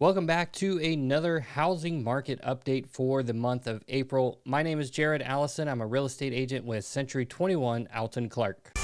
Welcome back to another housing market update for the month of April. My name is Jared Allison. I'm a real estate agent with Century 21 Alton Clark.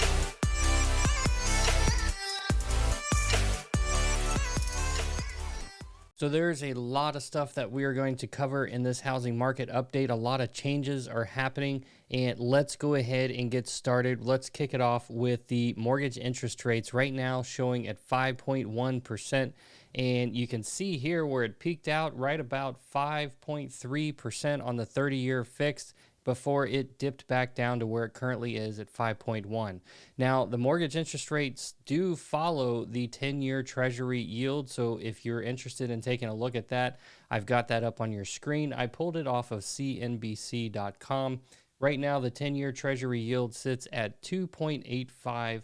So there's a lot of stuff that we are going to cover in this housing market update. A lot of changes are happening, and let's go ahead and get started. Let's kick it off with the mortgage interest rates right now showing at 5.1%. And you can see here where it peaked out right about 5.3% on the 30-year fixed before it dipped back down to where it currently is at 5.1. Now, the mortgage interest rates do follow the 10-year Treasury yield, so if you're interested in taking a look at that, I've got that up on your screen. I pulled it off of CNBC.com. Right now, the 10-year Treasury yield sits at 2.85%.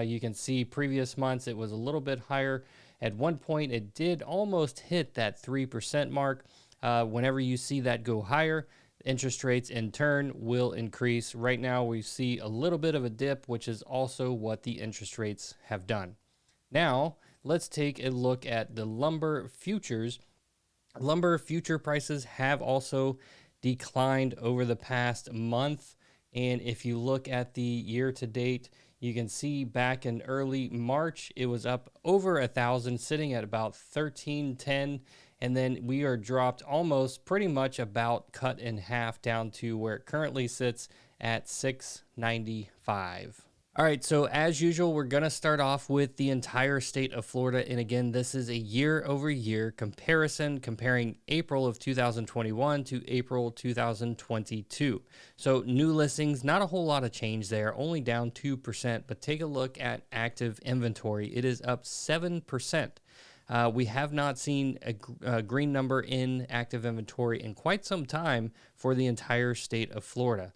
You can see previous months it was a little bit higher. At one point, it did almost hit that 3% mark. Whenever you see that go higher, interest rates in turn will increase. Right now, we see a little bit of a dip, which is also what the interest rates have done. Now, let's take a look at the lumber futures. Lumber future prices have also declined over the past month. And if you look at the year to date, you can see back in early March, it was up over 1,000, sitting at about 1310. And then we are dropped almost pretty much about cut in half down to where it currently sits at 695. All right, so as usual, we're going to start off with the entire state of Florida. And again, this is a year-over-year comparison, comparing April of 2021 to April 2022. So new listings, not a whole lot of change there, only down 2%. But take a look at active inventory. It is up 7%. We have not seen a green number in active inventory in quite some time for the entire state of Florida.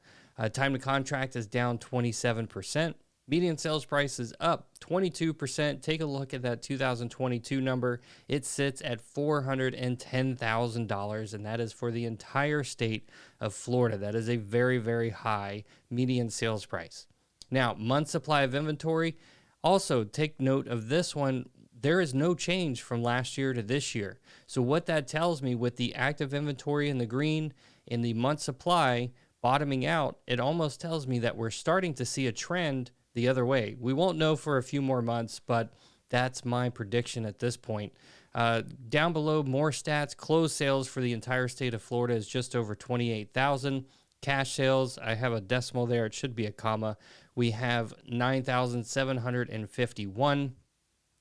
Time to contract is down 27%. Median sales price is up 22%. Take a look at that 2022 number. It sits at $410,000, and that is for the entire state of Florida. That is a very, very high median sales price. Now, month supply of inventory. Also, take note of this one. There is no change from last year to this year. So what that tells me, with the active inventory in the green and the month supply bottoming out, it almost tells me that we're starting to see a trend the other way. We won't know for a few more months, but that's my prediction at this point. Down below, more stats. Closed sales for the entire state of Florida is just over 28,000. Cash sales, I have a decimal there. It should be a comma. We have 9,751.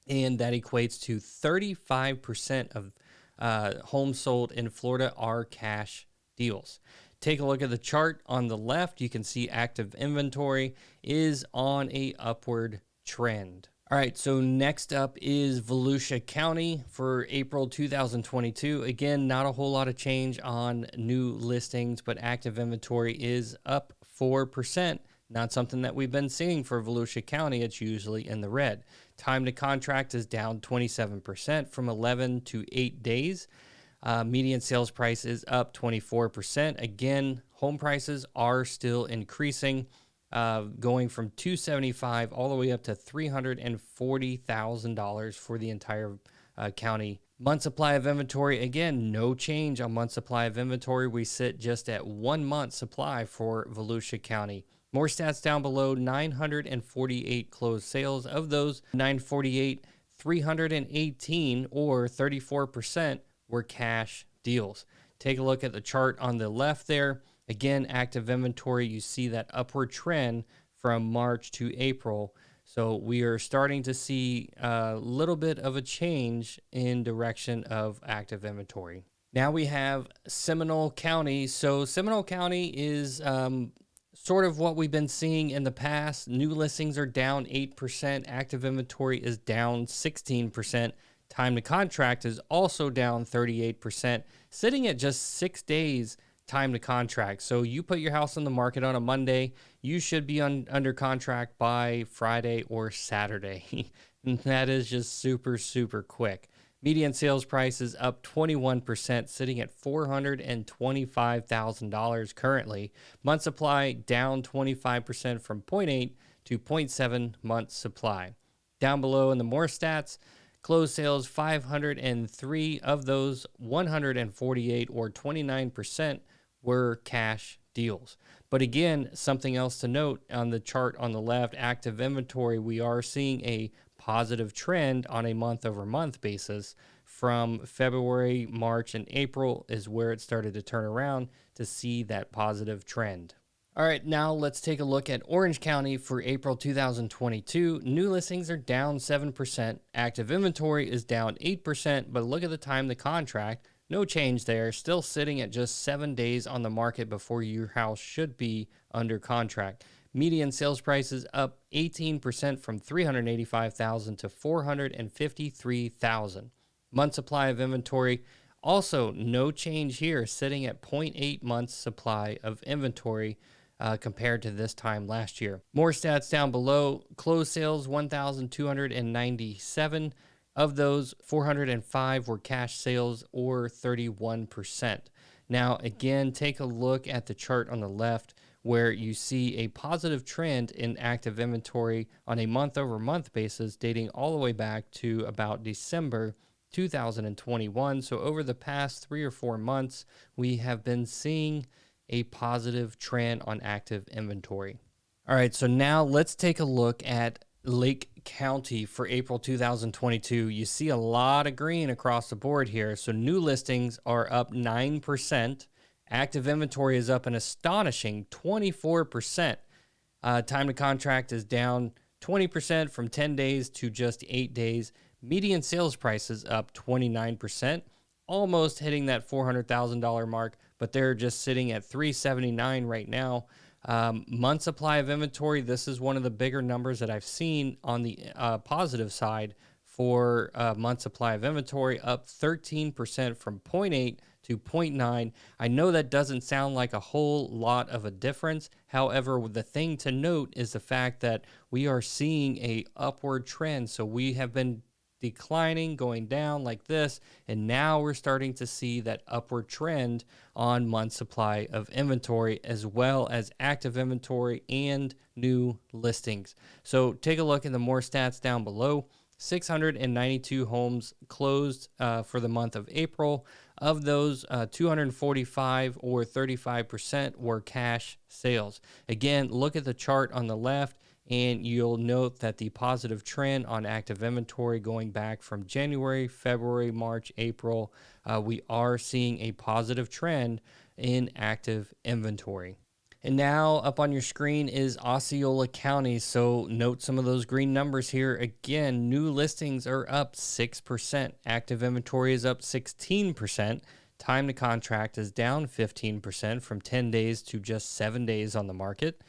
And that equates to 35% of homes sold in Florida are cash deals. Take a look at the chart on the left. You can see active inventory is on a upward trend. All right, so next up is Volusia County for April 2022. Again, not a whole lot of change on new listings, but active inventory is up 4%. Not something that we've been seeing for Volusia County. It's usually in the red. Time to contract is down 27% from 11 to 8 days. Median sales price is up 24%. Again, home prices are still increasing, going from $275 all the way up to $340,000 for the entire county. Month supply of inventory, again, no change on month supply of inventory. We sit just at 1 month supply for Volusia County. More stats down below, 948 closed sales. Of those 948, 318 or 34% were cash deals. Take a look at the chart on the left there. Again, active inventory, you see that upward trend from March to April. So we are starting to see a little bit of a change in direction of active inventory. Now we have Seminole County. So Seminole County is sort of what we've been seeing in the past. New listings are down 8%. Active inventory is down 16%. Time to contract is also down 38%, sitting at just 6 days time to contract. So you put your house on the market on a Monday, you should be under contract by Friday or Saturday. And that is just super, super quick. Median sales price is up 21%, sitting at $425,000 currently. Month supply down 25% from 0.8 to 0.7 months supply. Down below in the more stats, Closed sales, 503. Of those, 148 or 29% were cash deals. But again, something else to note on the chart on the left, active inventory, we are seeing a positive trend on a month-over-month basis. From February, March, and April is where it started to turn around to see that positive trend. All right, now let's take a look at Orange County for April 2022. New listings are down 7%. Active inventory is down 8%, but look at the time to contract. No change there. Still sitting at just 7 days on the market before your house should be under contract. Median sales price is up 18% from $385,000 to $453,000. Month supply of inventory, also no change here, sitting at 0.8 months supply of inventory compared to this time last year. More stats down below. Closed sales, 1,297. Of those, 405 were cash sales, or 31%. Now, again, take a look at the chart on the left where you see a positive trend in active inventory on a month-over-month basis dating all the way back to about December 2021. So over the past 3 or 4 months, we have been seeing a positive trend on active inventory. All right, so now let's take a look at Lake County for April 2022. You see a lot of green across the board here. So new listings are up 9%. Active inventory is up an astonishing 24%. Time to contract is down 20% from 10 days to just 8 days. Median sales price is up 29%, almost hitting that $400,000 mark, but they're just sitting at $379 right now. Month supply of inventory, this is one of the bigger numbers that I've seen on the positive side for month supply of inventory, up 13% from 0.8 to 0.9. I know that doesn't sound like a whole lot of a difference. However, the thing to note is the fact that we are seeing a upward trend. So we have been declining, going down like this, and now we're starting to see that upward trend on month supply of inventory, as well as active inventory and new listings. So take a look at the more stats down below. 692 homes closed for the month of April. Of those, 245 or 35% were cash sales. Again, look at the chart on the left, and you'll note that the positive trend on active inventory going back from January, February, March, April, we are seeing a positive trend in active inventory. And now up on your screen is Osceola County. So note some of those green numbers here. Again, new listings are up 6%. Active inventory is up 16%. Time to contract is down 15% from 10 days to just 7 days on the market.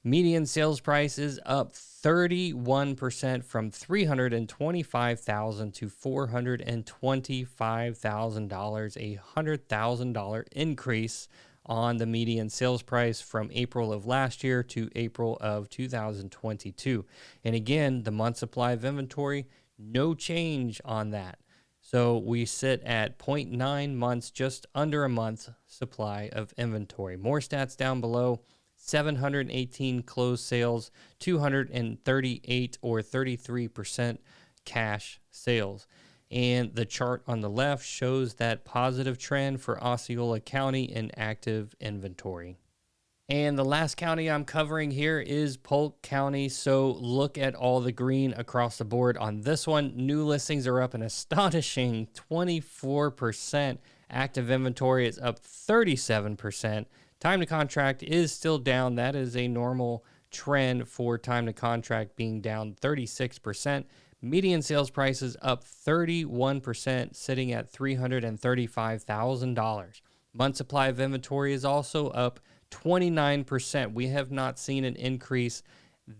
Median sales price is up 31% from $325,000 to $425,000, a $100,000 increase on the median sales price from April of last year to April of 2022. And again, the month supply of inventory, no change on that. So we sit at 0.9 months, just under a month supply of inventory. More stats down below. 718 closed sales, 238 or 33% cash sales. And the chart on the left shows that positive trend for Osceola County in active inventory. And the last county I'm covering here is Polk County. So look at all the green across the board on this one. New listings are up an astonishing 24%. Active inventory is up 37%. Time to contract is still down. That is a normal trend for time to contract being down 36%. Median sales prices up 31%, sitting at $335,000. Month supply of inventory is also up 29%. We have not seen an increase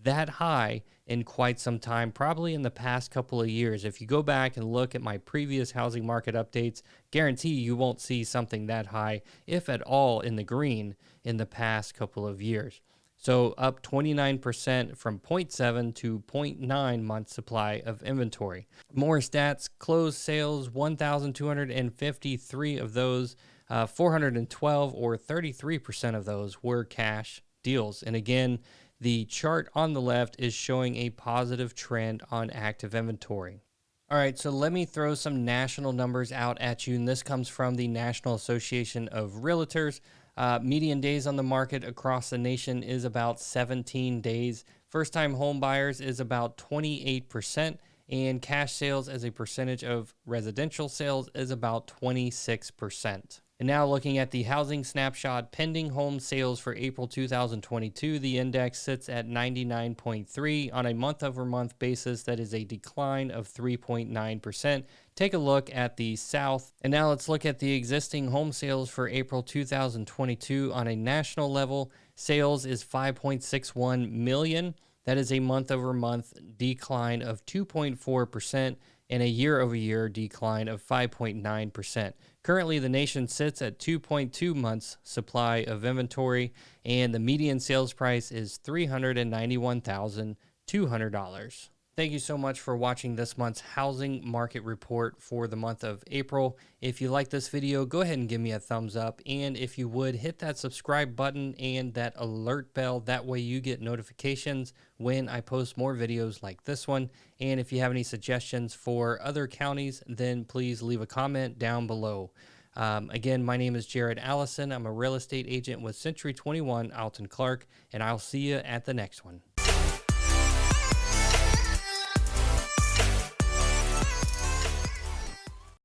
that high in quite some time, probably in the past couple of years. If you go back and look at my previous housing market updates, guarantee you won't see something that high, if at all, in the green in the past couple of years. So up 29% from 0.7 to 0.9 month supply of inventory. More stats, closed sales, 1,253 of those, 412 or 33% of those were cash deals. And again, the chart on the left is showing a positive trend on active inventory. All right, so let me throw some national numbers out at you, and this comes from the National Association of Realtors. Median days on the market across the nation is about 17 days. First-time home buyers is about 28%, and cash sales as a percentage of residential sales is about 26%. And now looking at the housing snapshot, pending home sales for April 2022, the index sits at 99.3 on a month-over-month basis. That is a decline of 3.9%. Take a look at the South. And now let's look at the existing home sales for April 2022 on a national level. Sales is 5.61 million. That is a month-over-month decline of 2.4% and a year-over-year decline of 5.9%. Currently, the nation sits at 2.2 months supply of inventory, and the median sales price is $391,200. Thank you so much for watching this month's housing market report for the month of April. If you like this video, go ahead and give me a thumbs up. And if you would, hit that subscribe button and that alert bell. That way you get notifications when I post more videos like this one. And if you have any suggestions for other counties, then please leave a comment down below. Again, my name is Jared Allison. I'm a real estate agent with Century 21 Alton Clark, and I'll see you at the next one.